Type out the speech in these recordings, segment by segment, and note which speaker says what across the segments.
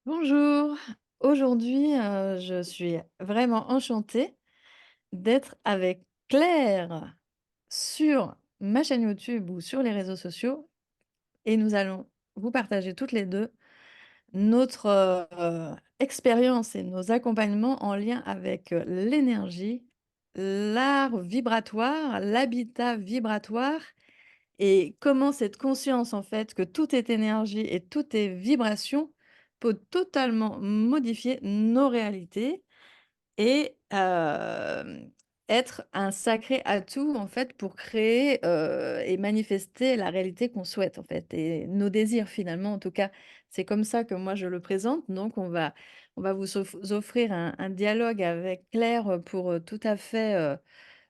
Speaker 1: Bonjour. Aujourd'hui, je suis vraiment enchantée d'être avec Claire sur ma chaîne YouTube ou sur les réseaux sociaux et nous allons vous partager toutes les 2 notre, expérience et nos accompagnements en lien avec, l'énergie, l'art vibratoire, l'habitat vibratoire et comment cette conscience, en fait, que tout est énergie et tout est vibration, peut totalement modifier nos réalités et être un sacré atout, en fait, pour créer, et manifester la réalité qu'on souhaite, en fait et nos désirs, finalement, en tout cas. C'est comme ça que moi je le présente, donc on va vous offrir un dialogue avec Claire, pour, tout à fait,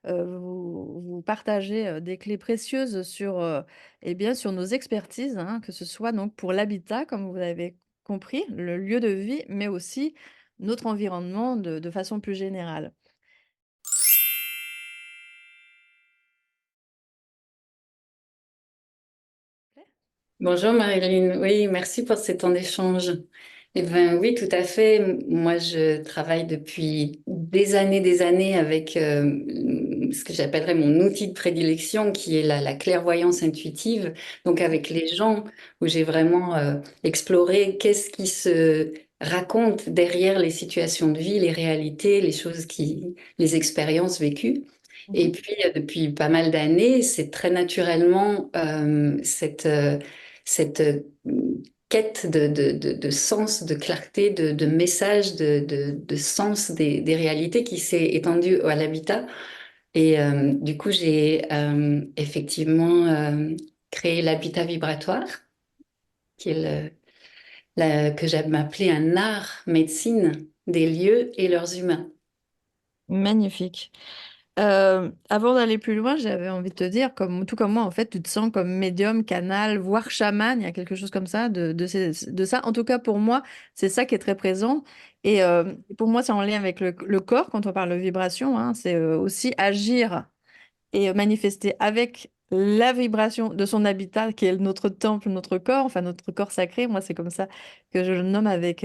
Speaker 1: vous partager, des clés précieuses sur, et bien, sur nos expertises, hein, que ce soit donc pour l'habitat, comme vous avez compris, le lieu de vie, mais aussi notre environnement de façon plus générale.
Speaker 2: Bonjour Marilyn, oui, merci pour ces temps d'échange. Eh bien, oui, tout à fait. Moi, je travaille depuis des années avec ce que j'appellerais mon outil de prédilection, qui est la clairvoyance intuitive. Donc, avec les gens, où j'ai vraiment exploré qu'est-ce qui se raconte derrière les situations de vie, les réalités, les expériences vécues. Et
Speaker 1: Mmh.
Speaker 2: puis, depuis pas mal d'années, c'est très naturellement cette quête de sens, de clarté, de message, de sens des réalités qui s'est étendue à l'habitat. Et du coup, j'ai effectivement créé l'habitat vibratoire, qui est que j'aime appeler un art médecine des lieux et leurs humains.
Speaker 1: Magnifique. Avant d'aller plus loin, j'avais envie de te dire, comme tout comme moi, en fait, tu te sens comme médium, canal, voire chaman, il y a quelque chose comme ça, de ça. En tout cas, pour moi, c'est ça qui est très présent. Et pour moi, c'est en lien avec le corps, quand on parle de vibration, hein, c'est aussi agir et manifester avec la vibration de son habitat, qui est notre temple, notre corps, enfin notre corps sacré. Moi, c'est comme ça que je le nomme avec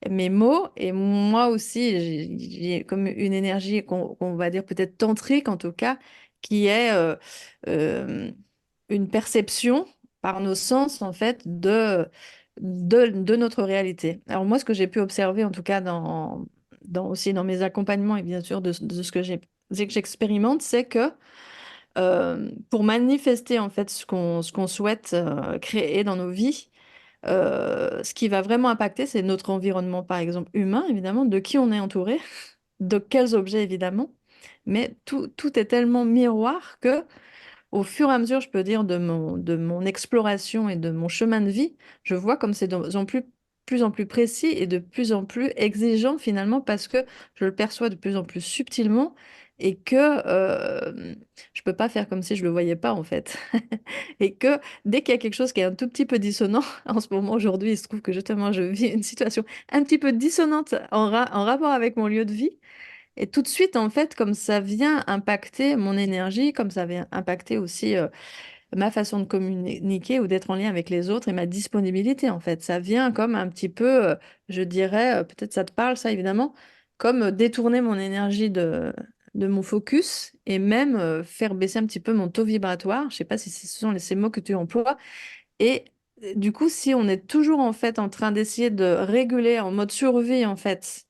Speaker 1: mes mots. Et moi aussi, j'ai comme une énergie qu'on va dire peut-être tantrique en tout cas, qui est euh, une perception par nos sens en fait de notre réalité. Alors moi, ce que j'ai pu observer en tout cas aussi dans mes accompagnements et bien sûr de ce que j'expérimente, c'est que pour manifester en fait ce qu'on souhaite créer dans nos vies, ce qui va vraiment impacter, c'est notre environnement, par exemple humain, évidemment, de qui on est entouré, de quels objets, évidemment. Mais tout est tellement miroir que, au fur et à mesure, je peux dire, de mon exploration et de mon chemin de vie, je vois comme c'est de plus en plus précis et de plus en plus exigeant, finalement, parce que je le perçois de plus en plus subtilement et que je peux pas faire comme si je le voyais pas, en fait. Et que dès qu'il y a quelque chose qui est un tout petit peu dissonant, en ce moment, aujourd'hui, il se trouve que justement, je vis une situation un petit peu dissonante en rapport avec mon lieu de vie. Et tout de suite, en fait, comme ça vient impacter mon énergie, comme ça vient impacter aussi ma façon de communiquer ou d'être en lien avec les autres et ma disponibilité, en fait. Ça vient comme un petit peu, je dirais, peut-être ça te parle, ça, évidemment, comme détourner mon énergie de mon focus et même faire baisser un petit peu mon taux vibratoire. Je sais pas si ce sont ces mots que tu emploies. Et du coup, si on est toujours, en fait, en train d'essayer de réguler en mode survie, en fait,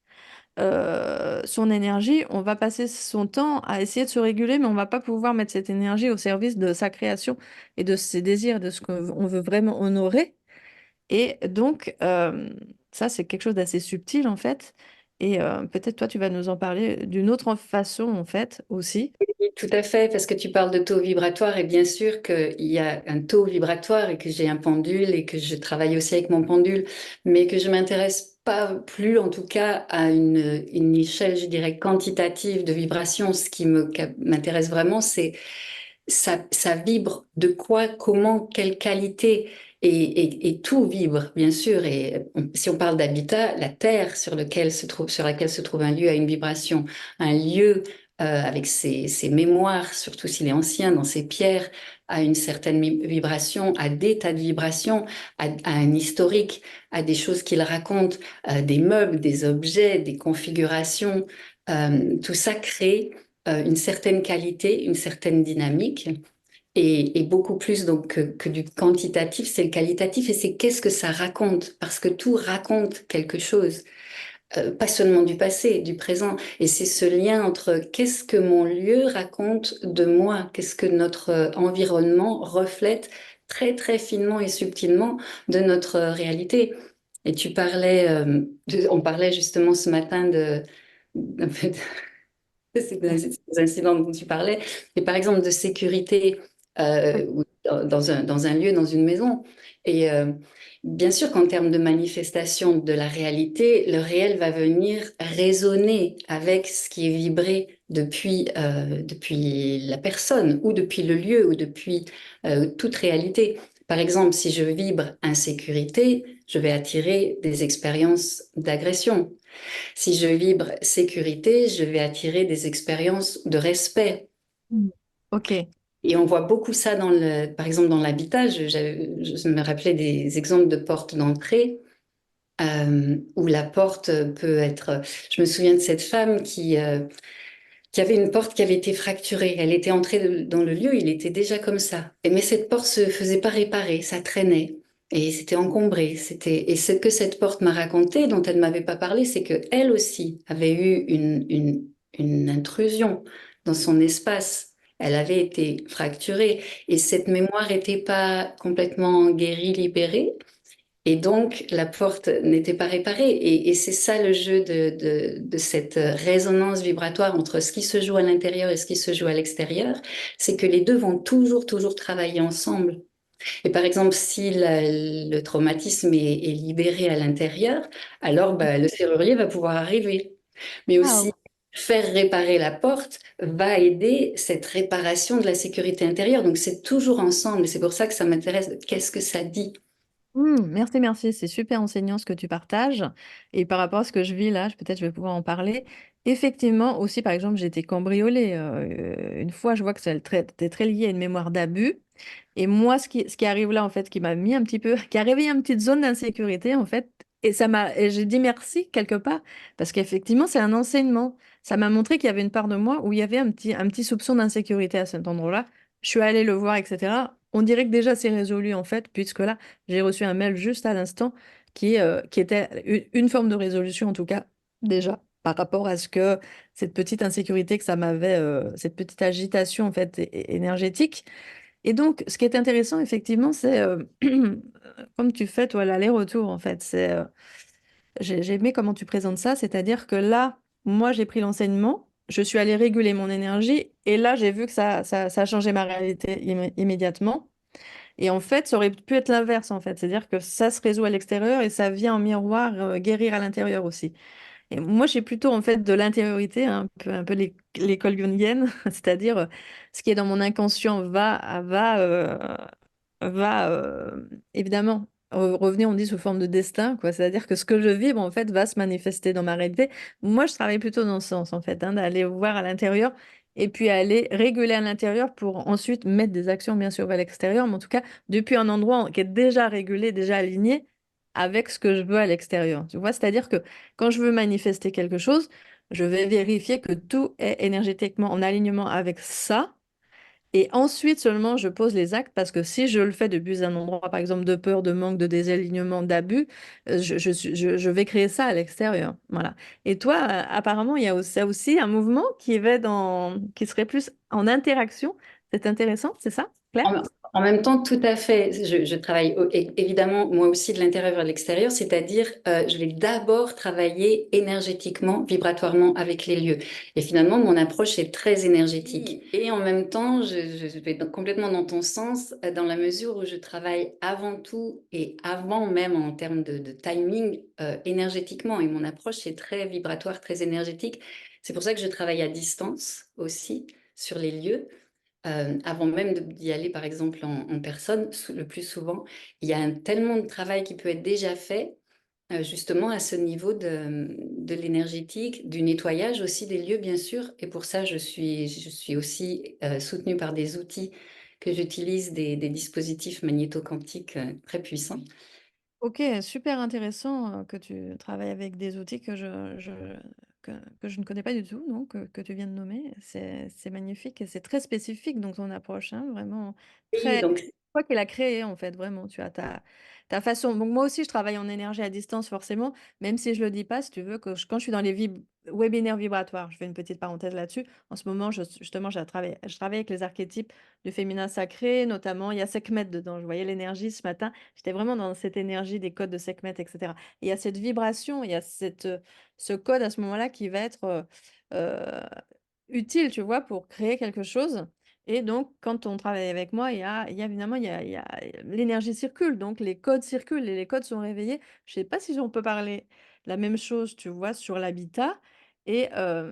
Speaker 1: son énergie, on va passer son temps à essayer de se réguler, mais on va pas pouvoir mettre cette énergie au service de sa création et de ses désirs, de ce qu'on veut vraiment honorer. Et donc, ça, c'est quelque chose d'assez subtil, en fait. Et peut-être toi, tu vas nous en parler d'une autre façon, en fait, aussi.
Speaker 2: Oui, tout à fait, parce que tu parles de taux vibratoire et bien sûr qu'il y a un taux vibratoire et que j'ai un pendule et que je travaille aussi avec mon pendule, mais que je m'intéresse pas plus en tout cas à une échelle, je dirais, quantitative de vibration. Ce qui m'intéresse vraiment, c'est ça vibre de quoi, comment, quelle qualité. Et tout vibre, bien sûr. Et si on parle d'habitat, la terre sur laquelle se trouve un lieu a une vibration. Un lieu avec ses mémoires, surtout s'il est ancien, dans ses pierres, à une certaine vibration, à des tas de vibrations, à un historique, à des choses qu'il raconte, des meubles, des objets, des configurations. Tout ça crée une certaine qualité, une certaine dynamique. Et beaucoup plus donc que du quantitatif, c'est le qualitatif et c'est qu'est-ce que ça raconte, parce que tout raconte quelque chose, pas seulement du passé, du présent. Et c'est ce lien entre qu'est-ce que mon lieu raconte de moi, qu'est-ce que notre environnement reflète très très finement et subtilement de notre réalité. Et tu parlais, on parlait justement ce matin un peu ces incidents dont tu parlais, et par exemple de sécurité ou dans un lieu, dans une maison. Et bien sûr qu'en termes de manifestation de la réalité, le réel va venir résonner avec ce qui est vibré depuis la personne ou depuis le lieu ou depuis toute réalité. Par exemple, si je vibre insécurité, je vais attirer des expériences d'agression. Si je vibre sécurité, je vais attirer des expériences de respect.
Speaker 1: Mm. Ok.
Speaker 2: Et on voit beaucoup ça par exemple dans l'habitat. Je me rappelais des exemples de portes d'entrée où la porte peut être. Je me souviens de cette femme qui avait une porte qui avait été fracturée. Elle était entrée dans le lieu, il était déjà comme ça. Mais cette porte se faisait pas réparer, ça traînait. Et c'était encombré. Et ce que cette porte m'a raconté, dont elle ne m'avait pas parlé, c'est que elle aussi avait eu une intrusion dans son espace. Elle avait été fracturée et cette mémoire n'était pas complètement guérie, libérée. Et donc, la porte n'était pas réparée. Et c'est ça le jeu de cette résonance vibratoire entre ce qui se joue à l'intérieur et ce qui se joue à l'extérieur. C'est que les deux vont toujours, toujours travailler ensemble. Et par exemple, si le traumatisme est libéré à l'intérieur, alors bah, le serrurier va pouvoir arriver. Mais aussi,
Speaker 1: Wow.
Speaker 2: faire réparer la porte va aider cette réparation de la sécurité intérieure. Donc, c'est toujours ensemble. Et c'est pour ça que ça m'intéresse. Qu'est-ce que ça dit?
Speaker 1: Merci, merci. C'est super enseignant ce que tu partages. Et par rapport à ce que je vis là, peut-être je vais pouvoir en parler. Effectivement, aussi, par exemple, j'ai été cambriolée. Une fois, je vois que c'est très lié à une mémoire d'abus. Et moi, ce qui arrive là, en fait, qui m'a mis un petit peu, qui a réveillé une petite zone d'insécurité, en fait, et j'ai dit merci quelque part, parce qu'effectivement, c'est un enseignement. Ça m'a montré qu'il y avait une part de moi où il y avait un petit soupçon d'insécurité à cet endroit-là. Je suis allée le voir, etc. On dirait que déjà c'est résolu, en fait, puisque là, j'ai reçu un mail juste à l'instant qui était une forme de résolution, en tout cas, déjà, par rapport à ce que cette petite insécurité que ça m'avait, cette petite agitation, en fait, énergétique. Et donc, ce qui est intéressant, effectivement, c'est comme tu fais, toi, l'aller-retour, en fait. J'ai aimé comment tu présentes ça, c'est-à-dire que là, moi, j'ai pris l'enseignement, je suis allée réguler mon énergie, et là, j'ai vu que ça a changé ma réalité immédiatement. Et en fait, ça aurait pu être l'inverse, en fait. C'est-à-dire que ça se résout à l'extérieur et ça vient en miroir guérir à l'intérieur aussi. Et moi, j'ai plutôt, en fait, de l'intériorité, hein, un peu l'école jungienne, c'est-à-dire ce qui est dans mon inconscient va évidemment revenir, on dit, sous forme de destin, quoi. C'est-à-dire que ce que je vibre, en fait, va se manifester dans ma réalité. Moi, je travaille plutôt dans ce sens, en fait, hein, d'aller voir à l'intérieur et puis aller réguler à l'intérieur pour ensuite mettre des actions, bien sûr, vers l'extérieur, mais en tout cas, depuis un endroit qui est déjà régulé, déjà aligné avec ce que je veux à l'extérieur. Tu vois, c'est-à-dire que quand je veux manifester quelque chose, je vais vérifier que tout est énergétiquement en alignement avec ça. Et ensuite seulement, je pose les actes parce que si je le fais depuis un endroit, par exemple, de peur, de manque, de désalignement, d'abus, je vais créer ça à l'extérieur. Voilà. Et toi, apparemment, il y a aussi un mouvement qui serait plus en interaction. C'est intéressant, c'est ça, Claire?
Speaker 2: En, en même temps, tout à fait. Je travaille évidemment moi aussi de l'intérieur vers l'extérieur, c'est-à-dire je vais d'abord travailler énergétiquement, vibratoirement avec les lieux. Et finalement, mon approche est très énergétique. Et en même temps, je vais complètement dans ton sens, dans la mesure où je travaille avant tout et avant même en termes de timing énergétiquement. Et mon approche est très vibratoire, très énergétique. C'est pour ça que je travaille à distance aussi sur les lieux avant même d'y aller, par exemple, en personne, le plus souvent, il y a tellement de travail qui peut être déjà fait justement à ce niveau de l'énergétique, du nettoyage aussi des lieux, bien sûr. Et pour ça, je suis aussi soutenue par des outils que j'utilise, des dispositifs magnétoquantiques très puissants.
Speaker 1: Ok, super intéressant que tu travailles avec des outils que je ne connais pas du tout, donc que tu viens de nommer. C'est magnifique et c'est très spécifique, donc ton approche, hein, vraiment
Speaker 2: Oui,
Speaker 1: très...
Speaker 2: donc
Speaker 1: Toi qui l'as créé, en fait, vraiment, tu as ta façon. Donc moi aussi, je travaille en énergie à distance, forcément, même si je le dis pas, si tu veux, quand je suis dans les webinaires vibratoires, je fais une petite parenthèse là-dessus. En ce moment, justement, je travaille avec les archétypes du féminin sacré, notamment, il y a Sekhmet dedans. Je voyais l'énergie ce matin. J'étais vraiment dans cette énergie des codes de Sekhmet, etc. Et il y a cette vibration, il y a ce code à ce moment-là qui va être euh, utile, tu vois, pour créer quelque chose. Et donc, quand on travaille avec moi, évidemment, l'énergie circule, donc les codes circulent et les codes sont réveillés. Je sais pas si on peut parler la même chose, tu vois, sur l'habitat. Et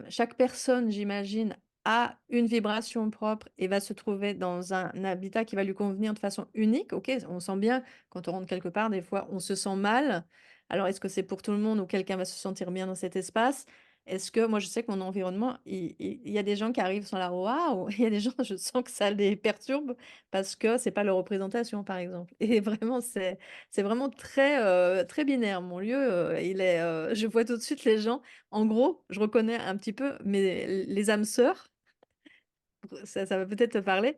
Speaker 1: chaque personne, j'imagine, a une vibration propre et va se trouver dans un habitat qui va lui convenir de façon unique. Ok, on sent bien quand on rentre quelque part, des fois, on se sent mal. Alors, est-ce que c'est pour tout le monde ou quelqu'un va se sentir bien dans cet espace? Est-ce que moi, je sais que mon environnement, il y a des gens qui arrivent sans la waouh, il y a des gens, je sens que ça les perturbe parce que c'est pas leur représentation, par exemple. Et vraiment, c'est vraiment très binaire. Mon lieu, je vois tout de suite les gens. En gros, je reconnais un petit peu les âmes sœurs. Ça va peut-être te parler.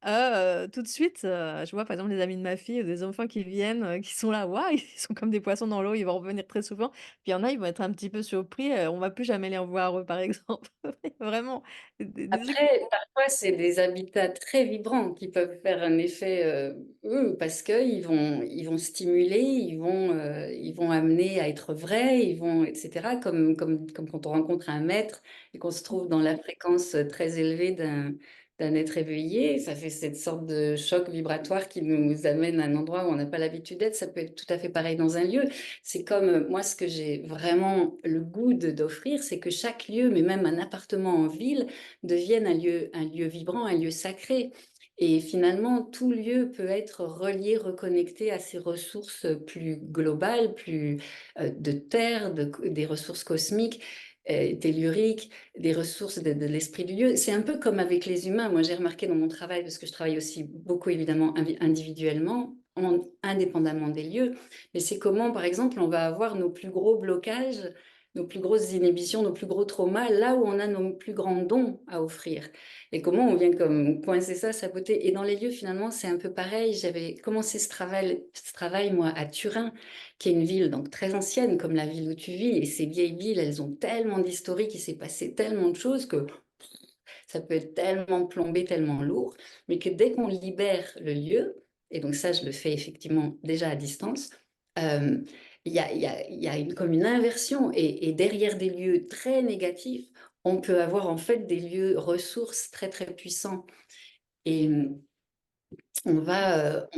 Speaker 1: Tout de suite, je vois par exemple les amis de ma fille ou des enfants qui viennent, qui sont là, waouh, ils sont comme des poissons dans l'eau, ils vont revenir très souvent. Puis il y en a, ils vont être un petit peu surpris, on va plus jamais les revoir, eux, par exemple. Vraiment, des trucs.
Speaker 2: après, parfois, c'est des habitats très vibrants qui peuvent faire un effet, parce ils vont stimuler, ils vont amener à être vrais, etc. Comme quand on rencontre un maître et qu'on se trouve dans la fréquence très élevée d'un être éveillé, ça fait cette sorte de choc vibratoire qui nous amène à un endroit où on n'a pas l'habitude d'être. Ça peut être tout à fait pareil dans un lieu. C'est comme moi, ce que j'ai vraiment le goût d'offrir, c'est que chaque lieu, mais même un appartement en ville, devienne un lieu vibrant, un lieu sacré. Et finalement, tout lieu peut être relié, reconnecté à ses ressources plus globales, plus de terre, des ressources cosmiques, telluriques, des ressources de l'esprit du lieu. C'est un peu comme avec les humains. Moi, j'ai remarqué dans mon travail, parce que je travaille aussi beaucoup évidemment individuellement, indépendamment des lieux, mais c'est comment, par exemple, on va avoir nos plus gros blocages, nos plus grosses inhibitions, nos plus gros traumas, là où on a nos plus grands dons à offrir. Et comment on vient comme coincer ça, saboter. Et dans les lieux, finalement, c'est un peu pareil. J'avais commencé ce travail, moi, à Turin, qui est une ville donc très ancienne, comme la ville où tu vis. Et ces vieilles villes, elles ont tellement d'historique, il s'est passé tellement de choses que ça peut être tellement plombé, tellement lourd, mais que dès qu'on libère le lieu, et donc ça, je le fais effectivement déjà à distance, euh, il y a comme une inversion. Et derrière des lieux très négatifs, on peut avoir en fait des lieux ressources très, très puissants. Et on va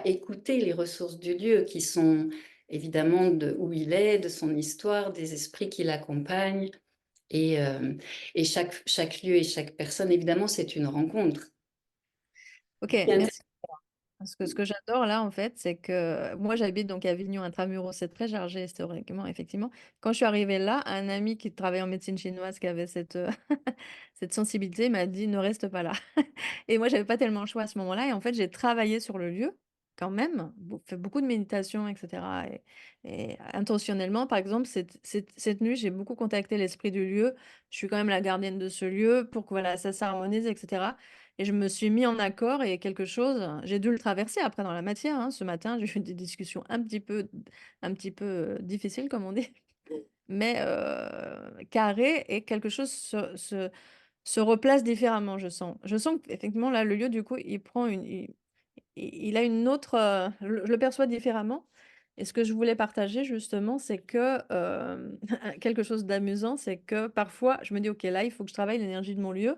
Speaker 2: écouter les ressources du lieu qui sont évidemment de où il est, de son histoire, des esprits qui l'accompagnent. Et, euh, et chaque lieu et chaque personne, évidemment, c'est une rencontre.
Speaker 1: Ok, merci. Parce que ce que j'adore là, en fait, c'est que moi, j'habite donc à Avignon, intramuros, c'est très chargé historiquement, effectivement. Quand je suis arrivée là, un ami qui travaille en médecine chinoise, qui avait cette sensibilité, m'a dit ne reste pas là. Et moi, j'avais pas tellement le choix à ce moment-là. Et en fait, j'ai travaillé sur le lieu quand même, fait beaucoup de méditation, etc. Et intentionnellement, par exemple, cette nuit, j'ai beaucoup contacté l'esprit du lieu. Je suis quand même la gardienne de ce lieu pour que voilà, ça s'harmonise, etc. Et je me suis mis en accord et quelque chose, j'ai dû le traverser après dans la matière, hein. Ce matin, j'ai eu des discussions un petit peu difficiles, comme on dit, mais carré et quelque chose se replace différemment, je sens. Je sens qu'effectivement, là, le lieu, du coup, il a une autre, je le perçois différemment. Et ce que je voulais partager, justement, c'est que quelque chose d'amusant, c'est que parfois, je me dis, OK, là, il faut que je travaille l'énergie de mon lieu.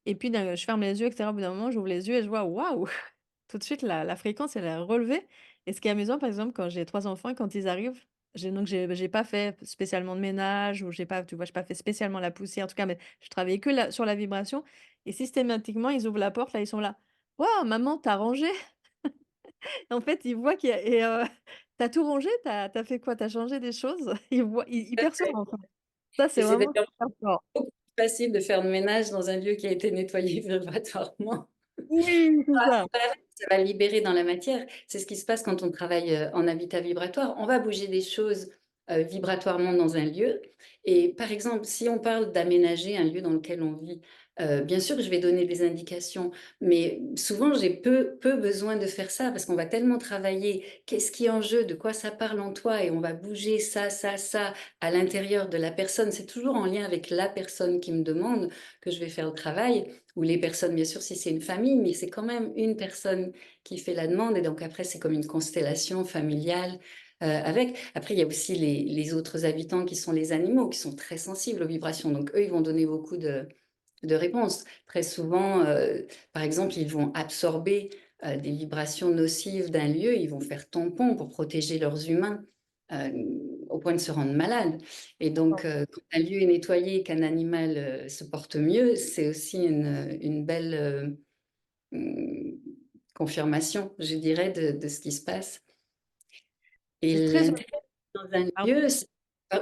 Speaker 1: Et puis, je ferme les yeux, etc. Au bout d'un moment, j'ouvre les yeux et je vois, waouh, tout de suite, la fréquence, elle est relevée. Et ce qui est amusant, par exemple, quand j'ai trois enfants, quand ils arrivent, j'ai pas fait spécialement de ménage ou j'ai pas, tu vois, j'ai pas fait spécialement la poussière, en tout cas, mais je travaillais que sur la vibration. Et systématiquement, ils ouvrent la porte, là, ils sont là. Waouh, maman, t'as rangé? En fait, ils voient qu'il y a. T'as tout rangé? T'as fait quoi? T'as changé des choses? Il perçoit en fait. Ça,
Speaker 2: Et
Speaker 1: c'est
Speaker 2: c'est
Speaker 1: vraiment
Speaker 2: d'ailleurs
Speaker 1: super fort.
Speaker 2: beaucoup plus facile de faire le ménage dans un lieu qui a été nettoyé vibratoirement.
Speaker 1: Oui, c'est ça.
Speaker 2: Ça va libérer dans la matière. C'est ce qui se passe quand on travaille en habitat vibratoire. On va bouger des choses vibratoirement dans un lieu. Et par exemple, si on parle d'aménager un lieu dans lequel on vit, bien sûr, je vais donner des indications, mais souvent, j'ai peu besoin de faire ça parce qu'on va tellement travailler. Qu'est-ce qui est en jeu? De quoi ça parle en toi? Et on va bouger ça à l'intérieur de la personne. C'est toujours en lien avec la personne qui me demande que je vais faire le travail ou les personnes, bien sûr, si c'est une famille, mais c'est quand même une personne qui fait la demande. Et donc après, c'est comme une constellation familiale avec. Après, il y a aussi les autres habitants qui sont les animaux, qui sont très sensibles aux vibrations. Donc eux, ils vont donner beaucoup de réponses. Très souvent, par exemple, ils vont absorber des vibrations nocives d'un lieu, ils vont faire tampon pour protéger leurs humains. euh, Au point de se rendre malade. Et donc, quand un lieu est nettoyé et qu'un animal se porte mieux, c'est aussi une belle hum, confirmation, je dirais, de ce qui se passe.
Speaker 1: C'est
Speaker 2: Et
Speaker 1: très...
Speaker 2: l'intérieur dans un
Speaker 1: Pardon.
Speaker 2: lieu,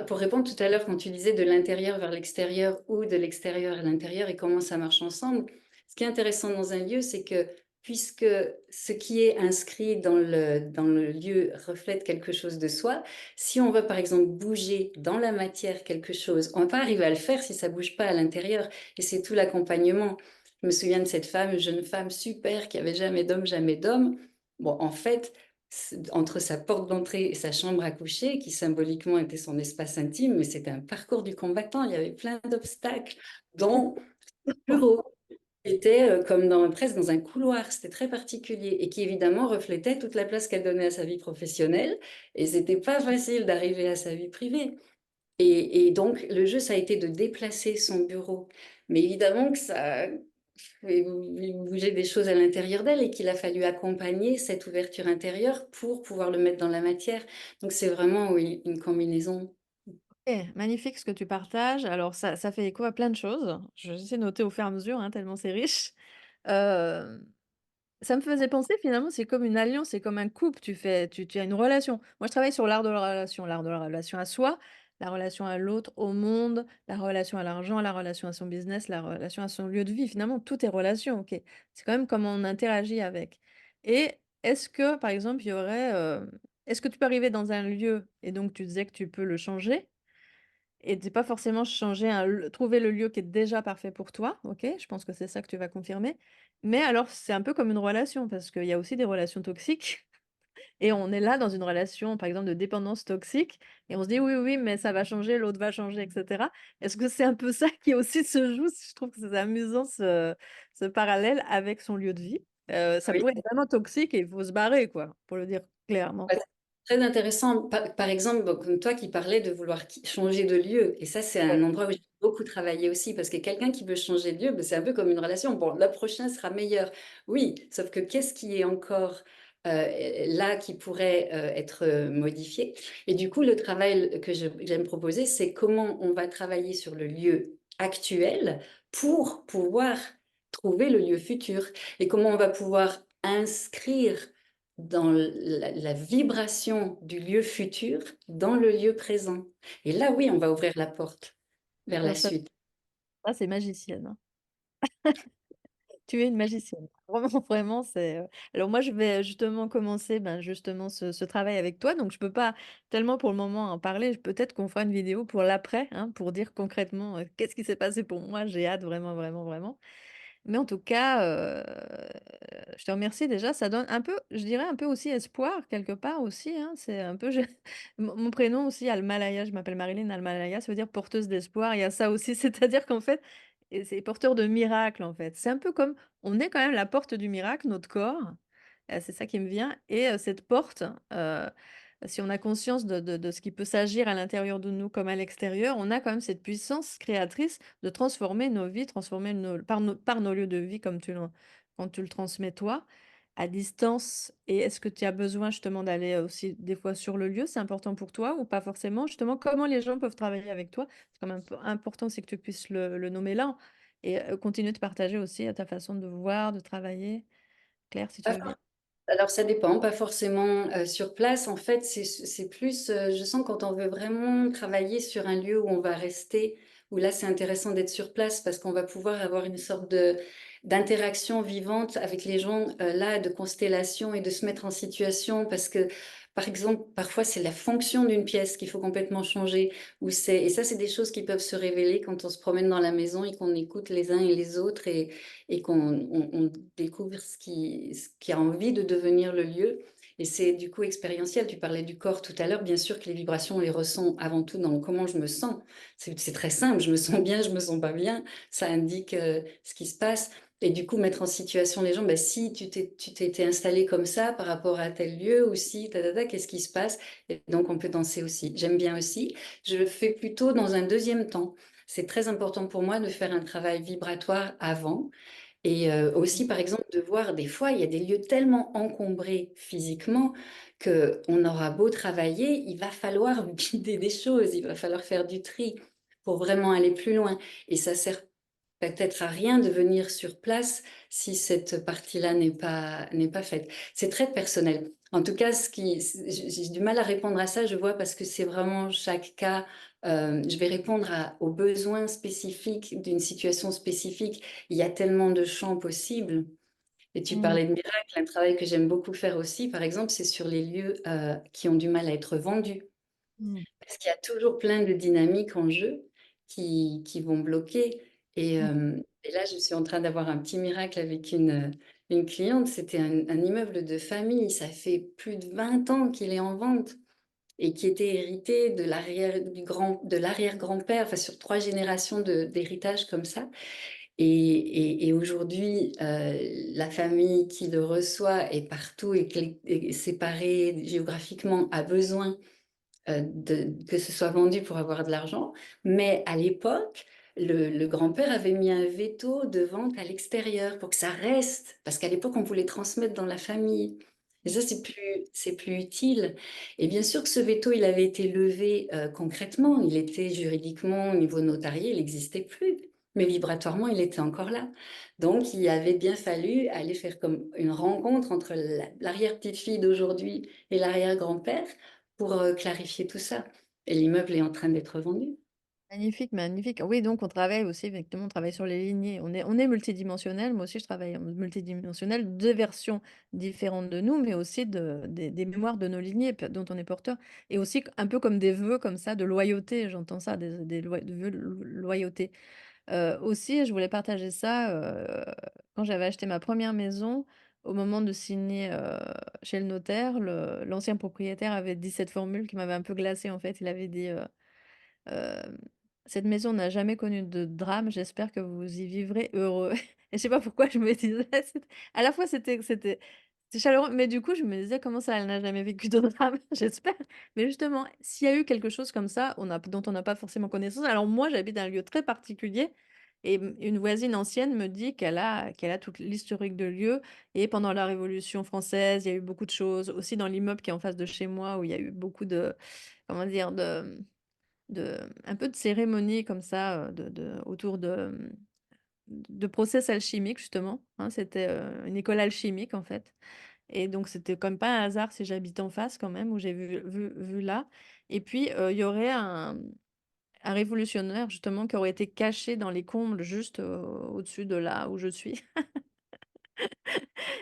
Speaker 2: pour répondre tout à l'heure quand tu disais de l'intérieur vers l'extérieur ou de l'extérieur à l'intérieur et comment ça marche ensemble, ce qui est intéressant dans un lieu, c'est que puisque ce qui est inscrit dans le lieu reflète quelque chose de soi, si on va par exemple bouger dans la matière quelque chose, on ne va pas arriver à le faire si ça bouge pas à l'intérieur. Et c'est tout l'accompagnement. Je me souviens de cette femme, une jeune femme super qui avait jamais d'homme, jamais d'homme. Bon, en fait, entre sa porte d'entrée et sa chambre à coucher, qui symboliquement était son espace intime, mais c'était un parcours du combattant. Il y avait plein d'obstacles, dont le bureau qui était comme presque dans un couloir. C'était très particulier et qui évidemment reflétait toute la place qu'elle donnait à sa vie professionnelle. Et c'était pas facile d'arriver à sa vie privée. Et donc, le jeu, ça a été de déplacer son bureau. Mais évidemment que ça fait bouger des choses à l'intérieur d'elle et qu'il a fallu accompagner cette ouverture intérieure pour pouvoir le mettre dans la matière. Donc, c'est vraiment, oui, une combinaison.
Speaker 1: Magnifique ce que tu partages. Alors, ça fait écho à plein de choses. Je vais essayer de noter au fur et à mesure, hein, tellement c'est riche. Euh, Ça me faisait penser finalement, c'est comme une alliance, c'est comme un couple, tu as une relation. Moi, je travaille sur l'art de la relation à soi, la relation à l'autre, au monde, la relation à l'argent, la relation à son business, la relation à son lieu de vie. Finalement, tout est relation, ok. C'est quand même comment on interagit avec. Et est-ce que, par exemple, il y aurait, est-ce que tu peux arriver dans un lieu et donc tu disais que tu peux le changer? Et c'est pas forcément changer trouver le lieu qui est déjà parfait pour toi, ok? Je pense que c'est ça que tu vas confirmer. Mais alors, c'est un peu comme une relation, parce qu'il y a aussi des relations toxiques. Et on est là dans une relation, par exemple, de dépendance toxique. Et on se dit, oui, oui, mais ça va changer, l'autre va changer, etc. Est-ce que c'est un peu ça qui aussi se joue? Je trouve que c'est amusant ce parallèle avec son lieu de vie. Ça
Speaker 2: Oui.
Speaker 1: pourrait être vraiment toxique et il faut se barrer, quoi, pour le dire clairement.
Speaker 2: Ouais, c'est très intéressant. Par exemple, bon, comme toi qui parlais de vouloir changer de lieu. Et ça, c'est un
Speaker 1: Ouais.
Speaker 2: endroit où j'ai beaucoup travaillé aussi. Parce que quelqu'un qui veut changer de lieu, ben, c'est un peu comme une relation. Bon, le prochain sera meilleur. Oui, sauf que qu'est-ce qui est encore là qui pourrait être modifié? Et du coup, le travail que j'aime proposer, c'est comment on va travailler sur le lieu actuel pour pouvoir trouver le lieu futur. Et comment on va pouvoir inscrire dans la vibration du lieu futur, dans le lieu présent. Et là, oui, on va ouvrir la porte vers la
Speaker 1: Alors
Speaker 2: suite.
Speaker 1: ça, c'est magicienne, hein. Tu es une magicienne. Vraiment, vraiment, c'est. Alors moi, je vais justement commencer, ben, justement ce travail avec toi. Donc, je peux pas tellement pour le moment en parler. Peut-être qu'on fera une vidéo pour l'après, hein, pour dire concrètement qu'est-ce qui s'est passé pour moi. J'ai hâte, vraiment, vraiment, vraiment. Mais en tout cas, je te remercie déjà. Ça donne un peu, je dirais un peu aussi espoir quelque part aussi, hein. C'est un peu, mon prénom aussi, Almalaya. Je m'appelle Marilyn Almalaya. Ça veut dire porteuse d'espoir. Il y a ça aussi, c'est-à-dire qu'en fait, et c'est porteur de miracles en fait. C'est un peu comme, on est quand même la porte du miracle, notre corps. C'est ça qui me vient. Et cette porte, euh, si on a conscience de ce qui peut s'agir à l'intérieur de nous comme à l'extérieur, on a quand même cette puissance créatrice de transformer nos vies, transformer par nos lieux de vie, comme quand tu le transmets toi, à distance. Et est-ce que tu as besoin justement d'aller aussi des fois sur le lieu? C'est important pour toi ou pas forcément? Justement, comment les gens peuvent travailler avec toi? C'est quand même important, c'est que tu puisses le nommer là et continuer de partager aussi ta façon de voir, de travailler. Claire, si tu
Speaker 2: Pas,
Speaker 1: veux bien.
Speaker 2: Alors, ça dépend, pas forcément sur place. En fait, c'est plus, je sens quand on veut vraiment travailler sur un lieu où on va rester, où là, c'est intéressant d'être sur place parce qu'on va pouvoir avoir une sorte d'interaction vivante avec les gens là, de constellation et de se mettre en situation parce que, par exemple, parfois, c'est la fonction d'une pièce qu'il faut complètement changer et ça, c'est des choses qui peuvent se révéler quand on se promène dans la maison et qu'on écoute les uns et les autres et qu'on découvre ce qui a envie de devenir le lieu. Et c'est du coup expérientiel. Tu parlais du corps tout à l'heure. Bien sûr que les vibrations, on les ressent avant tout dans comment je me sens. C'est très simple. Je me sens bien, je me sens pas bien. Ça indique ce qui se passe. Et du coup, mettre en situation les gens, ben, si tu t'es été installé comme ça par rapport à tel lieu ou si, qu'est-ce qui se passe? Et donc, on peut danser aussi. J'aime bien aussi. Je le fais plutôt dans un deuxième temps. C'est très important pour moi de faire un travail vibratoire avant et aussi, par exemple, de voir des fois, il y a des lieux tellement encombrés physiquement que on aura beau travailler, il va falloir vider des choses, il va falloir faire du tri pour vraiment aller plus loin. Et ça sert peut-être à rien de venir sur place si cette partie-là n'est pas faite. C'est très personnel. En tout cas, j'ai du mal à répondre à ça, je vois, parce que c'est vraiment chaque cas. Je vais répondre aux besoins spécifiques d'une situation spécifique. Il y a tellement de champs possibles. Et tu
Speaker 1: Mm.
Speaker 2: parlais de miracles. Un travail que j'aime beaucoup faire aussi, par exemple, c'est sur les lieux qui ont du mal à être vendus.
Speaker 1: Mm.
Speaker 2: Parce qu'il y a toujours plein de dynamiques en jeu qui vont bloquer. Et là, je suis en train d'avoir un petit miracle avec une cliente. C'était un immeuble de famille. Ça fait plus de 20 ans qu'il est en vente et qui était hérité de l'arrière-grand-père, enfin sur 3 générations d'héritage comme ça. Et aujourd'hui, la famille qui le reçoit est partout est séparée géographiquement, a besoin que ce soit vendu pour avoir de l'argent. Mais à l'époque, le grand-père avait mis un veto de vente à l'extérieur pour que ça reste, parce qu'à l'époque, on voulait transmettre dans la famille. Et ça, c'est plus utile. Et bien sûr que ce veto, il avait été levé concrètement. Il était juridiquement, au niveau notarié, il n'existait plus. Mais vibratoirement, il était encore là. Donc, il avait bien fallu aller faire comme une rencontre entre l'arrière-petite-fille d'aujourd'hui et l'arrière-grand-père pour clarifier tout ça. Et l'immeuble est en train d'être vendu.
Speaker 1: Magnifique, magnifique. Oui, donc on travaille aussi, effectivement, on travaille sur les lignées. On est multidimensionnel. Moi aussi, je travaille en multidimensionnel, deux versions différentes de nous, mais aussi des mémoires de nos lignées dont on est porteur. Et aussi un peu comme des vœux comme ça, de loyauté. J'entends ça, des vœux de loyauté. Aussi, je voulais partager ça quand j'avais acheté ma première maison. Au moment de signer chez le notaire, l'ancien propriétaire avait dit cette formule qui m'avait un peu glacée en fait. Il avait dit euh, cette maison n'a jamais connu de drame, j'espère que vous y vivrez heureux. Et je sais pas pourquoi je me disais, à la fois c'était chaleureux, mais du coup je me disais comment ça, elle n'a jamais vécu de drame, j'espère. Mais justement, s'il y a eu quelque chose comme ça, dont on n'a pas forcément connaissance, alors moi j'habite dans un lieu très particulier. Et une voisine ancienne me dit qu'elle a toute l'historique de lieu. Et pendant la Révolution française, il y a eu beaucoup de choses. Aussi dans l'immeuble qui est en face de chez moi, où il y a eu beaucoup comment dire, un peu de cérémonie comme ça autour de process alchimiques justement, hein. C'était une école alchimique en fait. Et donc c'était comme pas un hasard si j'habite en face quand même, où j'ai vu là. Et puis il y aurait un révolutionnaire justement qui aurait été caché dans les combles juste au-dessus de là où je suis.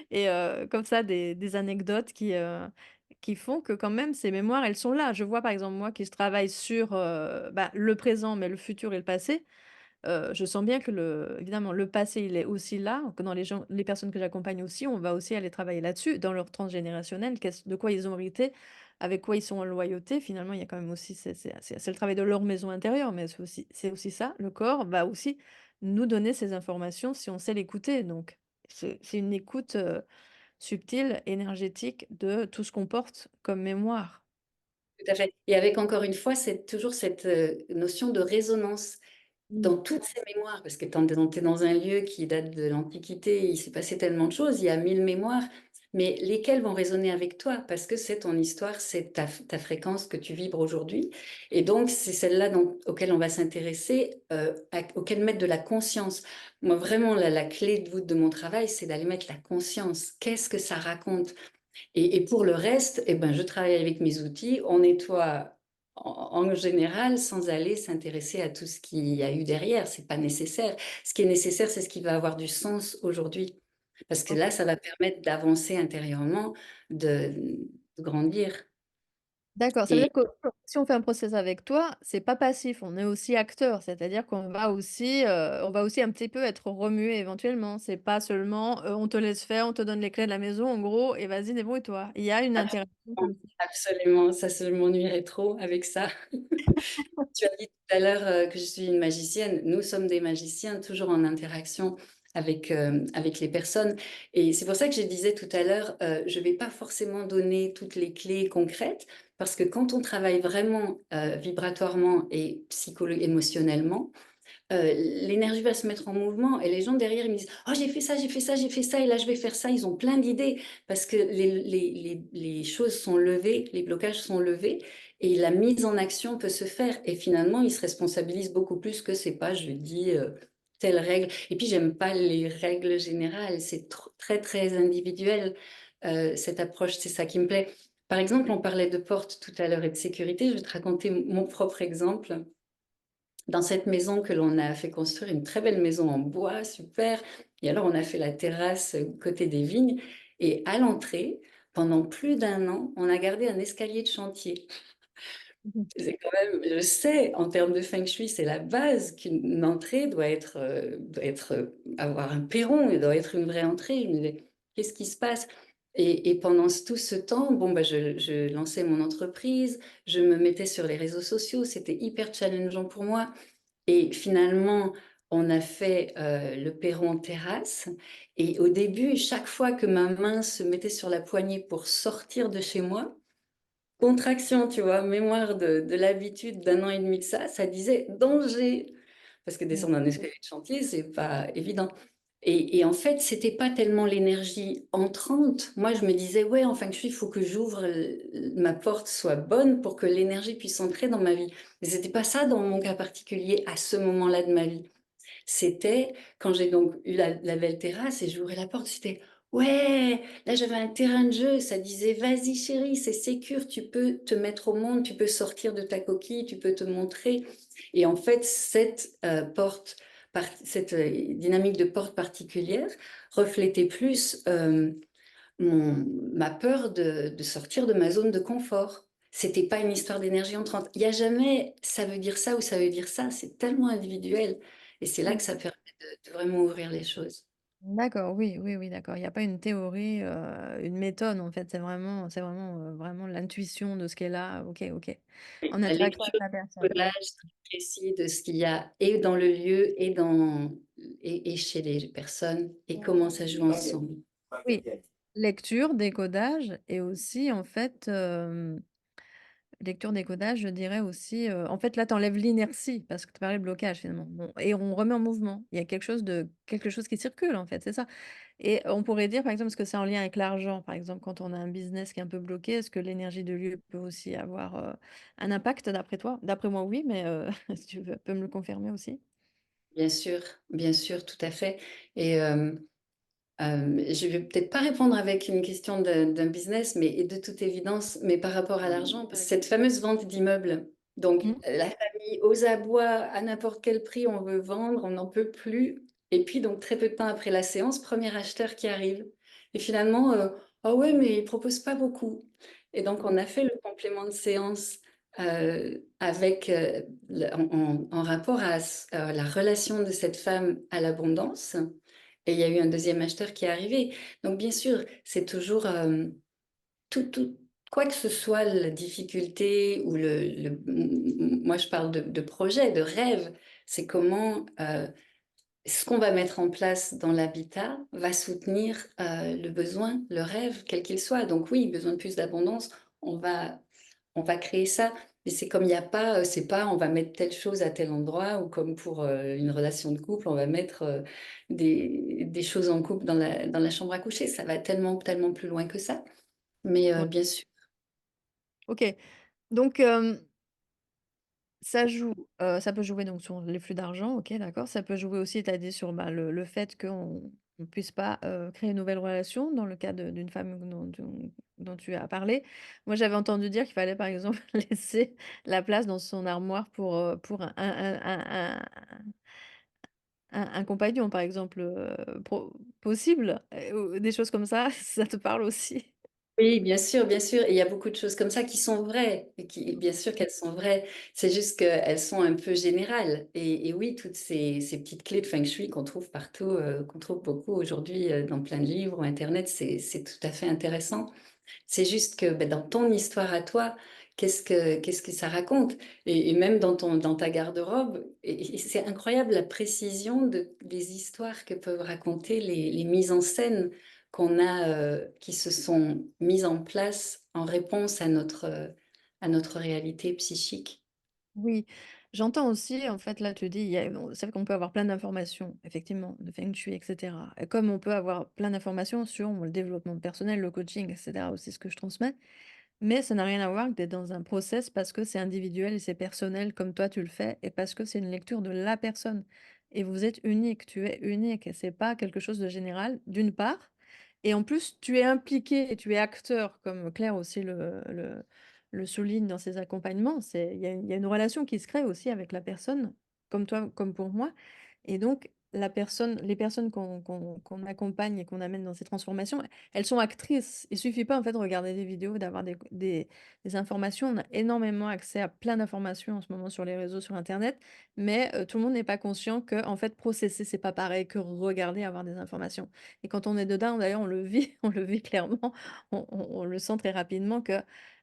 Speaker 1: Et comme ça, des anecdotes qui font que quand même ces mémoires, elles sont là. Je vois par exemple moi qui travaille sur bah, le présent, mais le futur et le passé. Je sens bien que évidemment, le passé, il est aussi là, que dans les personnes que j'accompagne aussi, on va aussi aller travailler là-dessus, dans leur transgénérationnel, de quoi ils ont hérité, avec quoi ils sont en loyauté. Finalement, il y a quand même aussi, c'est le travail de leur maison intérieure, mais c'est aussi ça. Le corps va aussi nous donner ces informations si on sait l'écouter. Donc, c'est une écoute subtile, énergétique de tout ce qu'on porte comme mémoire.
Speaker 2: Tout à fait. Et avec encore une fois, c'est toujours cette notion de résonance dans
Speaker 1: Mm.
Speaker 2: toutes ces mémoires, parce que quand tu es dans un lieu qui date de l'Antiquité, il s'est passé tellement de choses, il y a 1000 mémoires. mais lesquelles vont résonner avec toi parce que c'est ton histoire, c'est ta fréquence que tu vibres aujourd'hui. Et donc, c'est celle-là auquel on va s'intéresser, auquel mettre de la conscience. Moi, vraiment, la clé de voûte de mon travail, c'est d'aller mettre la conscience. Qu'est-ce que ça raconte? Et pour le reste, eh ben, je travaille avec mes outils. On nettoie en général sans aller s'intéresser à tout ce qu'il y a eu derrière. C'est pas nécessaire. Ce qui est nécessaire, c'est ce qui va avoir du sens aujourd'hui. Parce que là, ça va permettre d'avancer intérieurement, de grandir.
Speaker 1: D'accord, ça veut
Speaker 2: Et
Speaker 1: dire que si on fait un process avec toi, c'est pas passif, on est aussi acteur, c'est-à-dire on va aussi un petit peu être remué éventuellement. C'est pas seulement on te laisse faire, on te donne les clés de la maison en gros et vas-y débrouille-toi. Il y a une interaction comme ça.
Speaker 2: absolument, ça, je m'ennuierais trop avec ça. Tu as dit tout à l'heure que je suis une magicienne. Nous sommes des magiciens, toujours en interaction avec les personnes. Et c'est pour ça que je disais tout à l'heure, je ne vais pas forcément donner toutes les clés concrètes, parce que quand on travaille vraiment vibratoirement et émotionnellement, l'énergie va se mettre en mouvement et les gens derrière ils me disent oh j'ai fait ça j'ai fait ça j'ai fait ça et là je vais faire ça, ils ont plein d'idées parce que les choses sont levées, les blocages sont levés et la mise en action peut se faire et finalement ils se responsabilisent beaucoup plus que c'est pas je lui dis telle règle et puis j'aime pas les règles générales, c'est très très individuel. Cette approche, c'est ça qui me plaît. Par exemple, on parlait de porte tout à l'heure et de sécurité, je vais te raconter mon propre exemple. Dans cette maison que l'on a fait construire, une très belle maison en bois, super. Et alors, on a fait la terrasse côté des vignes. Et à l'entrée, pendant plus d'un an, on a gardé un escalier de chantier.
Speaker 1: Mhm.
Speaker 2: C'est quand même, je sais, en termes de feng shui, c'est la base qu'une entrée doit être, avoir un perron, il doit être une vraie entrée. Qu'est-ce qui se passe? Et pendant tout ce temps, bon, bah, je lançais mon entreprise, je me mettais sur les réseaux sociaux, c'était hyper challengeant pour moi. Et finalement, on a fait le perron terrasse. Et au début, chaque fois que ma main se mettait sur la poignée pour sortir de chez moi, contraction, tu vois, mémoire de l'habitude d'un an et demi de ça, ça disait danger. Parce que descendre un escalier de chantier, c'est pas évident. Et en fait, c'était pas tellement l'énergie entrante. Moi, je me disais, ouais, en fin de suite, il faut que j'ouvre, ma porte soit bonne pour que l'énergie puisse entrer dans ma vie. Mais c'était pas ça dans mon cas particulier à ce moment-là de ma vie. C'était quand j'ai donc eu la belle terrasse et j'ouvrais la porte, c'était ouais, là j'avais un terrain de jeu, ça disait vas-y chérie, c'est sécure, tu peux te mettre au monde, tu peux sortir de ta coquille, tu peux te montrer. Et en fait, cette dynamique de porte particulière reflétait plus ma peur de sortir de ma zone de confort. C'était pas une histoire d'énergie entrante. Il n'y a jamais ça veut dire ça ou ça veut dire ça. C'est tellement individuel. Et c'est là que ça permet de vraiment ouvrir les choses.
Speaker 1: D'accord, oui, oui, oui, d'accord. Il n'y a pas une théorie, une méthode en fait. C'est vraiment vraiment l'intuition de ce qu'est là. Ok, ok.
Speaker 2: Et
Speaker 1: En
Speaker 2: la
Speaker 1: interaction avec
Speaker 2: lecture,
Speaker 1: la personne.
Speaker 2: le collage très précis de ce qu'il y a et dans le lieu et chez les personnes et comment ça joue ensemble.
Speaker 1: Oui, lecture, décodage et aussi en fait lecture, décodage, je dirais aussi. En fait, là, tu enlèves l'inertie parce que tu parlais de blocage finalement. Bon, et on remet en mouvement. Il y a quelque chose qui circule en fait, c'est ça. Et on pourrait dire, par exemple, est-ce que c'est en lien avec l'argent? Par exemple, quand on a un business qui est un peu bloqué, est-ce que l'énergie de lieu peut aussi avoir un impact d'après toi? D'après moi, oui, mais si tu peux me le confirmer aussi.
Speaker 2: Bien sûr, tout à fait. Et je vais peut-être pas répondre avec une question d'un business, mais de toute évidence, mais par rapport à l'argent, cette fameuse vente d'immeubles. Donc,
Speaker 1: Mhm.
Speaker 2: la famille aux abois, à n'importe quel prix, on veut vendre, on n'en peut plus. Et puis, donc, très peu de temps après la séance, premier acheteur qui arrive. Et finalement, ah ouais, mais il propose pas beaucoup. Et donc, on a fait le complément de séance avec, en rapport à la relation de cette femme à l'abondance. Et il y a eu un deuxième acheteur qui est arrivé. Donc, bien sûr, c'est toujours quoi que ce soit la difficulté ou moi je parle de projet, de rêve, c'est comment ce qu'on va mettre en place dans l'habitat va soutenir le besoin, le rêve, quel qu'il soit. Donc oui, besoin de plus d'abondance, on va, on va créer ça. Mais c'est comme il n'y a pas, c'est pas on va mettre telle chose à tel endroit ou comme pour une relation de couple, on va mettre des choses en couple dans la chambre à coucher. Ça va tellement, tellement plus loin que ça. Mais
Speaker 1: Ouais.
Speaker 2: bien sûr.
Speaker 1: Ok, donc ça joue, ça peut jouer donc sur les flux d'argent, ok, d'accord. Ça peut jouer aussi, tu as dit, sur bah, le fait qu'on ne puisse pas créer une nouvelle relation dans le cas d'une femme dont tu as parlé. Moi, j'avais entendu dire qu'il fallait par exemple laisser la place dans son armoire pour un compagnon, par exemple, possible, ou des choses comme ça, ça te parle aussi.
Speaker 2: Oui, bien sûr, bien sûr. Et il y a beaucoup de choses comme ça qui sont vraies. Et qui, bien sûr qu'elles sont vraies. C'est juste qu'elles sont un peu générales. Et oui, toutes ces petites clés de feng shui qu'on trouve partout, qu'on trouve beaucoup aujourd'hui dans plein de livres ou Internet, c'est tout à fait intéressant. C'est juste que ben, dans ton histoire à toi, qu'est-ce que ça raconte? Et même dans ta garde-robe, et c'est incroyable la précision des histoires que peuvent raconter les mises en scène qu'on a, qui se sont mises en place en réponse à notre réalité psychique.
Speaker 1: Oui, j'entends aussi, en fait, là, tu dis, c'est vrai qu'on peut avoir plein d'informations, effectivement, de Feng Shui, etc. Et comme on peut avoir plein d'informations sur le développement personnel, le coaching, etc., aussi ce que je transmets. Mais ça n'a rien à voir que d'être dans un process parce que c'est individuel et c'est personnel comme toi tu le fais et parce que c'est une lecture de la personne. Et vous êtes unique, tu es unique et c'est pas quelque chose de général, d'une part. Et en plus, tu es impliqué et tu es acteur, comme Claire aussi le souligne dans ses accompagnements. Il y a une relation qui se crée aussi avec la personne, comme toi, comme pour moi. Et donc, les personnes qu'on accompagne et qu'on amène dans ces transformations, elles sont actrices. Il suffit pas en fait de regarder des vidéos, d'avoir des informations. On a énormément accès à plein d'informations en ce moment sur les réseaux, sur Internet, mais tout le monde n'est pas conscient que en fait processer c'est pas pareil que regarder, avoir des informations. Et quand on est dedans, d'ailleurs, on le vit, on le vit clairement, on le sent très rapidement que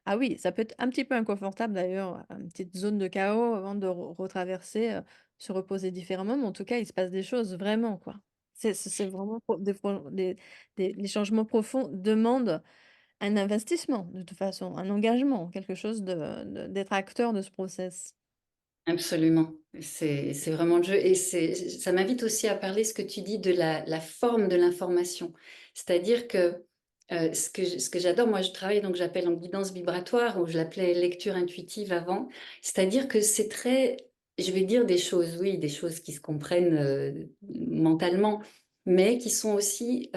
Speaker 1: ah oui, ça peut être un petit peu inconfortable d'ailleurs, une petite zone de chaos avant de retraverser, se reposer différemment, mais en tout cas il se passe des choses vraiment quoi. C'est vraiment les changements profonds demandent un investissement, de toute façon, un engagement, quelque chose d'être acteur de ce process.
Speaker 2: Absolument. C'est vraiment le jeu. Et ça m'invite aussi à parler ce que tu dis de la forme de l'information. C'est-à-dire que ce que j'adore, moi je travaille, donc j'appelle en guidance vibratoire, ou je l'appelais lecture intuitive avant. C'est-à-dire que c'est très, je vais dire des choses, oui, des choses qui se comprennent mentalement, mais qui sont aussi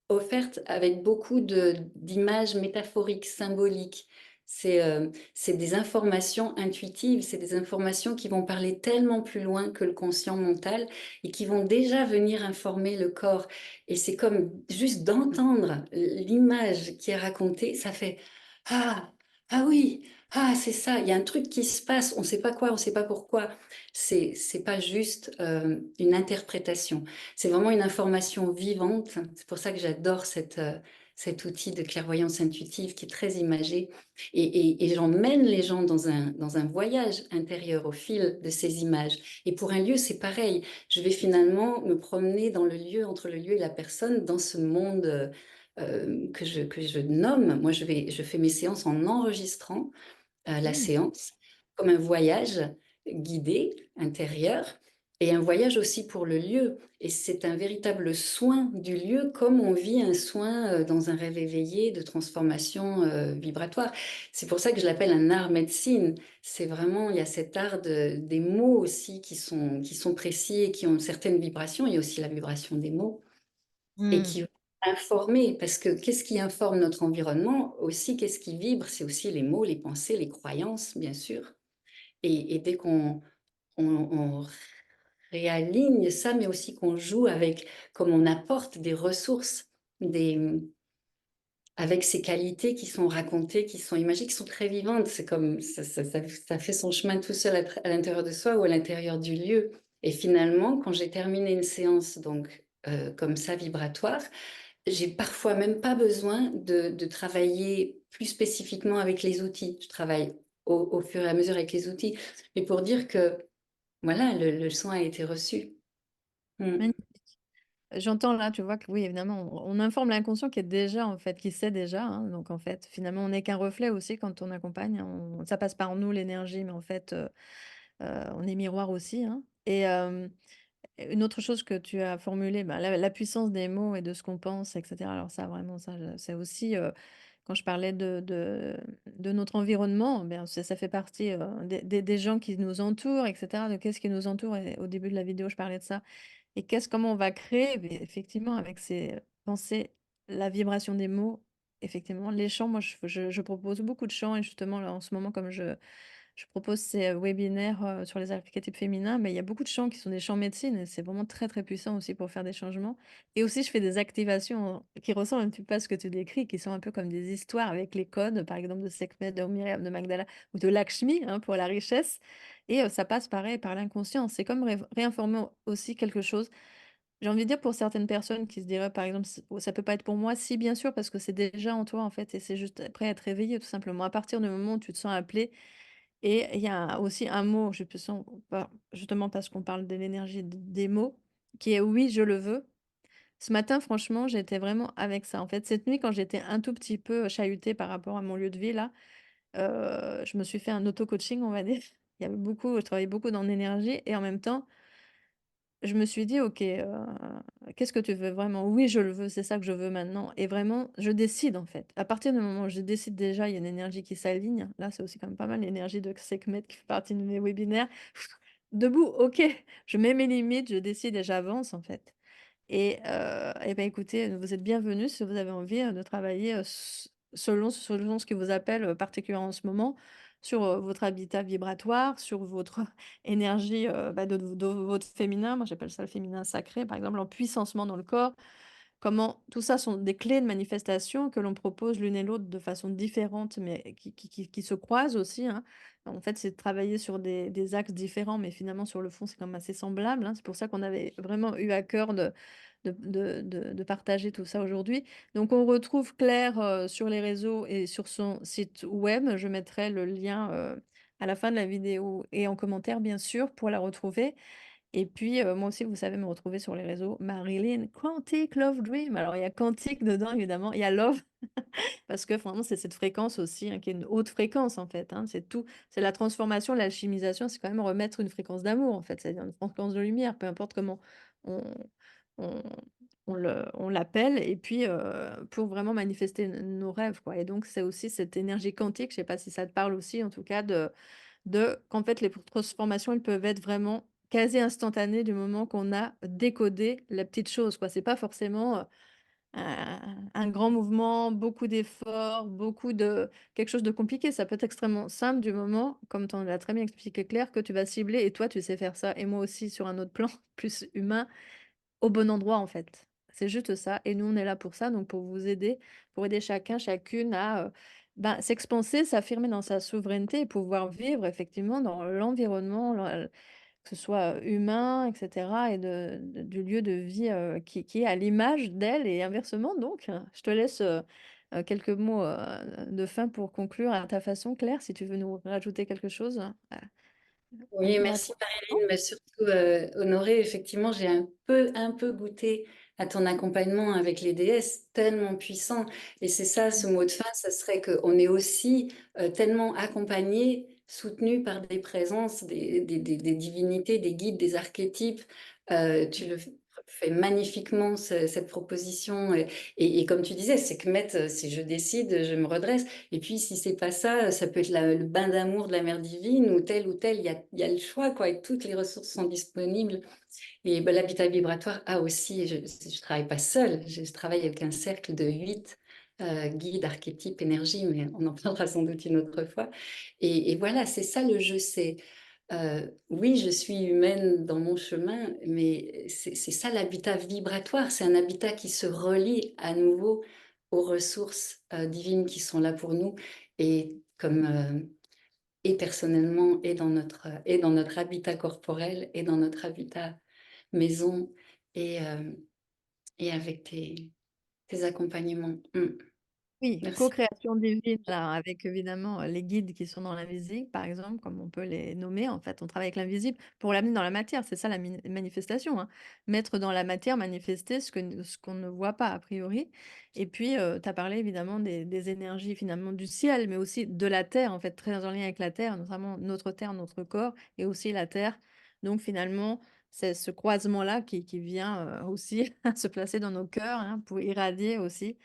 Speaker 2: offertes avec beaucoup d'images métaphoriques, symboliques. C'est des informations intuitives, c'est des informations qui vont parler tellement plus loin que le conscient mental et qui vont déjà venir informer le corps. Et c'est comme juste d'entendre l'image qui est racontée, ça fait ah, ah oui, ah c'est ça, il y a un truc qui se passe, on ne sait pas quoi, on ne sait pas pourquoi. C'est pas juste une interprétation, c'est vraiment une information vivante. C'est pour ça que j'adore cet outil de clairvoyance intuitive qui est très imagé et j'emmène les gens dans un voyage intérieur au fil de ces images. Et pour un lieu, c'est pareil. Je vais finalement me promener dans le lieu, entre le lieu et la personne, dans ce monde que je nomme. Moi, je fais mes séances en enregistrant la
Speaker 1: Mm.
Speaker 2: séance comme un voyage guidé intérieur et un voyage aussi pour le lieu. Et c'est un véritable soin du lieu comme on vit un soin dans un rêve éveillé de transformation vibratoire. C'est pour ça que je l'appelle un art médecine. C'est vraiment, il y a cet art des mots aussi qui sont précis et qui ont une certaine vibration. Il y a aussi la vibration des mots et
Speaker 1: Mm.
Speaker 2: qui vont informer, parce que qu'est-ce qui informe notre environnement aussi, qu'est-ce qui vibre, c'est aussi les mots, les pensées, les croyances, bien sûr. Et dès on réaligne ça, mais aussi qu'on joue avec, comme on apporte des ressources, des, avec ces qualités qui sont racontées, qui sont imagées, qui sont très vivantes. C'est comme ça fait son chemin tout seul à l'intérieur de soi ou à l'intérieur du lieu. Et finalement, quand j'ai terminé une séance, donc comme ça vibratoire, j'ai parfois même pas besoin de travailler plus spécifiquement avec les outils. Je travaille au fur et à mesure avec les outils, mais pour dire que voilà, le son a été reçu. Hmm.
Speaker 1: Magnifique. J'entends là, tu vois que oui, évidemment, on informe l'inconscient qui est déjà, en fait, qui sait déjà, hein. Donc, en fait, finalement, on n'est qu'un reflet aussi quand on accompagne. Ça passe par nous, l'énergie, mais en fait, on est miroir aussi, hein. Et une autre chose que tu as formulée, bah, la puissance des mots et de ce qu'on pense, etc. Alors ça, vraiment, ça, c'est aussi, quand je parlais de notre environnement, bien, ça fait partie des gens qui nous entourent, etc. De qu'est-ce qui nous entoure. Et au début de la vidéo, je parlais de ça. Et comment on va créer, mais effectivement, avec ces pensées, la vibration des mots, effectivement, les chants, moi, je propose beaucoup de chants, et justement, là, en ce moment, comme je propose ces webinaires sur les archétypes féminins, mais il y a beaucoup de chants qui sont des chants médecine, et c'est vraiment très, très puissant aussi pour faire des changements. Et aussi, je fais des activations qui ressemblent un petit peu à ce que tu décris, qui sont un peu comme des histoires avec les codes, par exemple, de Sekhmet, de Myriam, de Magdala, ou de Lakshmi, hein, pour la richesse. Et ça passe pareil par l'inconscient. C'est comme réinformer aussi quelque chose. J'ai envie de dire pour certaines personnes qui se diraient, par exemple, oh, ça peut pas être pour moi, si bien sûr, parce que c'est déjà en toi, en fait, et c'est juste après être réveillé, tout simplement. À partir du moment où tu te sens appelé, et il y a aussi un mot, justement parce qu'on parle de l'énergie des mots, qui est oui, je le veux. Ce matin, franchement, j'étais vraiment avec ça. En fait, cette nuit, quand j'étais un tout petit peu chahutée par rapport à mon lieu de vie, là, je me suis fait un auto-coaching, on va dire. Il y avait beaucoup, je travaillais beaucoup dans l'énergie, et en même temps, je me suis dit, OK, qu'est-ce que tu veux vraiment? Oui, je le veux, c'est ça que je veux maintenant. Et vraiment, je décide en fait. À partir du moment où je décide déjà, il y a une énergie qui s'aligne. Là, c'est aussi quand même pas mal l'énergie de Sekhmet qui fait partie de mes webinaires. Debout, OK, je mets mes limites, je décide et j'avance en fait. Et ben écoutez, vous êtes bienvenus si vous avez envie de travailler selon ce qui vous appelle particulièrement en ce moment, sur votre habitat vibratoire, sur votre énergie bah, de votre féminin. Moi, j'appelle ça le féminin sacré, par exemple, l'empuissancement dans le corps. Comment tout ça sont des clés de manifestation que l'on propose l'une et l'autre de façon différente, mais qui se croisent aussi, hein. En fait, c'est de travailler sur des axes différents, mais finalement, sur le fond, c'est quand même assez semblable, hein. C'est pour ça qu'on avait vraiment eu à cœur de partager tout ça aujourd'hui. Donc, on retrouve Claire sur les réseaux et sur son site web. Je mettrai le lien à la fin de la vidéo et en commentaire, bien sûr, pour la retrouver. Et puis, moi aussi, vous savez me retrouver sur les réseaux. Marilyn, Quantic Love Dream. Alors, il y a quantique dedans, évidemment. Il y a love, parce que vraiment, c'est cette fréquence aussi, hein, qui est une haute fréquence, en fait, hein. C'est tout. C'est la transformation, l'alchimisation, c'est quand même remettre une fréquence d'amour, en fait. C'est-à-dire une fréquence de lumière, peu importe comment on, on, on l'appelle. Et puis, pour vraiment manifester nos rêves, quoi. Et donc, c'est aussi cette énergie quantique. Je ne sais pas si ça te parle aussi, en tout cas, qu'en fait les transformations elles peuvent être vraiment quasi instantanées du moment qu'on a décodé la petite chose, quoi. C'est pas forcément un grand mouvement, beaucoup d'efforts, quelque chose de compliqué. Ça peut être extrêmement simple du moment, comme tu l'as très bien expliqué Claire, que tu vas cibler et toi tu sais faire ça et moi aussi sur un autre plan plus humain au bon endroit en fait. C'est juste ça. Et nous, on est là pour ça, donc pour vous aider, pour aider chacun, chacune à ben, s'expanser, s'affirmer dans sa souveraineté et pouvoir vivre effectivement dans l'environnement, que ce soit humain, etc., et du lieu de vie qui est à l'image d'elle et inversement. Donc, je te laisse quelques mots de fin pour conclure à ta façon, Claire, si tu veux nous rajouter quelque chose.
Speaker 2: Oui,
Speaker 1: On a
Speaker 2: merci
Speaker 1: trop de
Speaker 2: Marilyn, mais surtout Honoré, effectivement, j'ai un peu goûté à ton accompagnement avec les déesses, tellement puissant. Et c'est ça, ce
Speaker 1: temps.
Speaker 2: mot de fin, ça serait qu'on est aussi tellement accompagné, soutenu par des présences, des divinités, des guides, des archétypes. Tu le fais magnifiquement, cette proposition. Et comme tu disais, c'est que mettre, si je décide, je me redresse. Et puis, si c'est pas ça, ça peut être le bain d'amour de la mère divine ou tel. Il y a le choix, quoi. Et toutes les ressources sont disponibles. Et ben, l'habitat vibratoire a aussi, je travaille pas seule, je travaille avec un cercle de 8 guides, archétypes, énergie, mais on en parlera sans doute une autre fois. Et voilà, c'est ça le jeu, c'est oui, je suis humaine dans mon chemin, mais c'est ça l'habitat vibratoire, c'est un habitat qui se relie à nouveau aux ressources divines qui sont là pour nous et comme et personnellement et dans notre habitat corporel et dans notre habitat maison et, euh, et avec tes accompagnements. Mm.
Speaker 1: Oui,
Speaker 2: Merci.
Speaker 1: co-création divine, là, avec évidemment les guides qui sont dans l'invisible, par exemple, comme on peut les nommer. En fait, on travaille avec l'invisible pour l'amener dans la matière. C'est ça la manifestation, hein. Mettre dans la matière, manifester ce qu'on ne voit pas a priori. Et puis, tu as parlé évidemment des énergies finalement du ciel, mais aussi de la terre, en fait, très en lien avec la terre, notamment notre terre, notre corps, et aussi la terre. Donc finalement, c'est ce croisement-là qui vient aussi se placer dans nos cœurs, hein, pour irradier aussi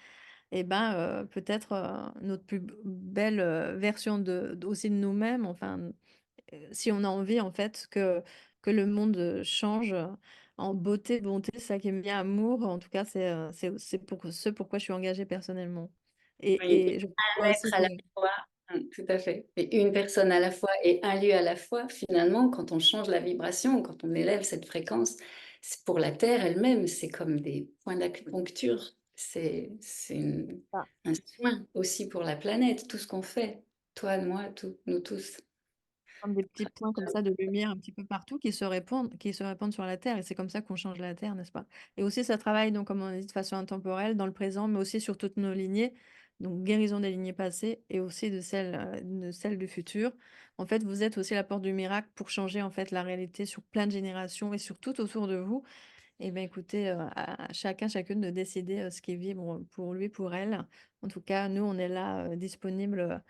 Speaker 1: et ben, peut-être notre plus belle version aussi de nous-mêmes, enfin, si on a envie en fait que le monde change en beauté, bonté, ça qui est bien amour, en tout cas, c'est pour ce pourquoi je suis engagée personnellement.
Speaker 2: Oui,
Speaker 1: Et je
Speaker 2: un
Speaker 1: crois aussi
Speaker 2: être à
Speaker 1: que
Speaker 2: la fois, tout à fait. Et une personne à la fois et un lieu à la fois, finalement, quand on change la vibration, quand on élève cette fréquence, c'est pour la Terre elle-même, c'est comme des points d'acupuncture.
Speaker 1: ah,
Speaker 2: Un soin aussi pour la planète, tout ce qu'on fait, toi, moi, tout, nous tous.
Speaker 1: comme des petits points comme ça de lumière un petit peu partout qui se répandent sur la Terre. Et c'est comme ça qu'on change la Terre, n'est-ce pas? Et aussi, ça travaille, donc, comme on a dit, de façon intemporelle, dans le présent, mais aussi sur toutes nos lignées. Donc, guérison des lignées passées et aussi de celles du futur. En fait, vous êtes aussi la porte du miracle pour changer, en fait, la réalité sur plein de générations et sur tout autour de vous. Et bien, écoutez, à chacun, chacune de décider ce qui vibre pour lui, pour elle. En tout cas, nous, on est là, disponible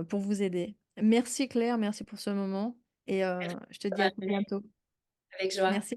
Speaker 1: pour vous aider. Merci Claire, merci pour ce moment et je te dis à tout bientôt.
Speaker 2: Avec joie.
Speaker 1: Merci.